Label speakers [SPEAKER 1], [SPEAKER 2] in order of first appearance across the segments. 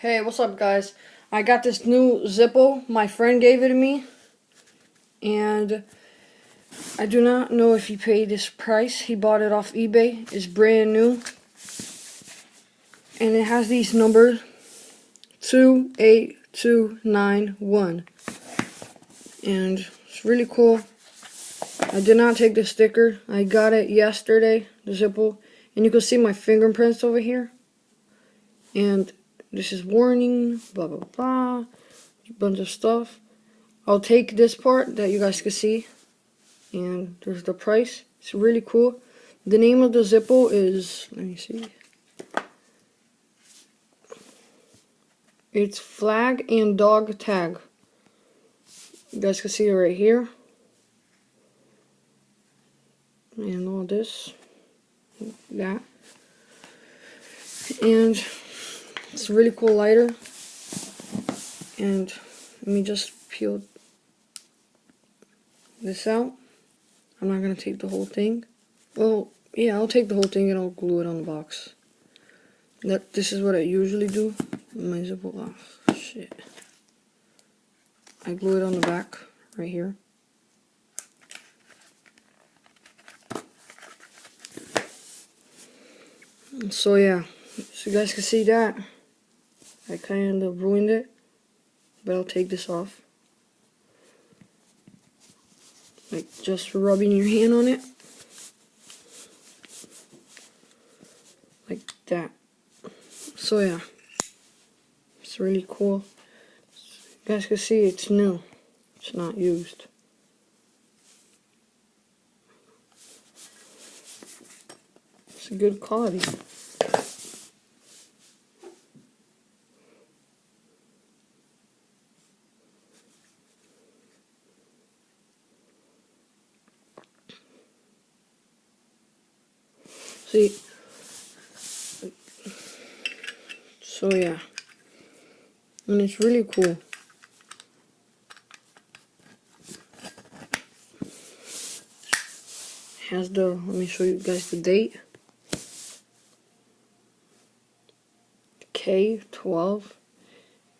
[SPEAKER 1] Hey, what's up, guys? I got this new Zippo. My friend gave it to me, and I do not know if he paid this price. He bought it off eBay. It's brand new, and it has these numbers 28291, and it's really cool. I did not take the sticker. I got it yesterday, the Zippo, and you can see my fingerprints over here. And this is warning, blah, blah, blah, a bunch of stuff. I'll take this part that you guys can see, and there's the price. It's really cool. The name of the Zippo is, let me see. It's Flag and Dog Tag. You guys can see it right here. And all this, that. And it's a really cool lighter. And let me just peel this out. I'm not going to take the whole thing. Well, yeah, I'll take the whole thing and I'll glue it on the box. This is what I usually do. My Zippo, oh, shit. I glue it on the back, right here. So yeah, so you guys can see that. I kind of ruined it, but I'll take this off. Like just rubbing your hand on it. Like that. So yeah, it's really cool. You guys can see it's new. It's not used. It's a good quality. See, so yeah, and it's really cool. Has the, let me show you guys the date. K12,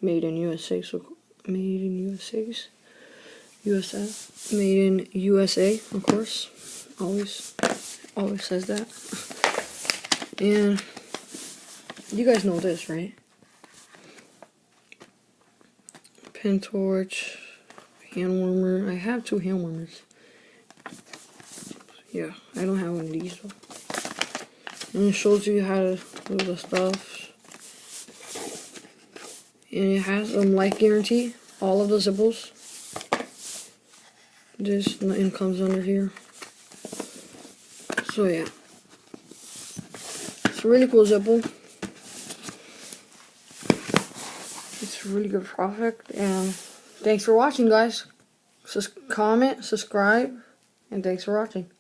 [SPEAKER 1] made in USA, so made in USA's, USA, made in USA, of course, always says that. And you guys know this, right? Pen torch, hand warmer. I have 2 hand warmers. Yeah, I don't have one of these though. And it shows you how to do the stuff. And it has a life guarantee, all of the Zippos. This and comes under here. So yeah, it's a really cool Zippo. It's a really good product, and thanks for watching, guys. Just comment, subscribe, and thanks for watching.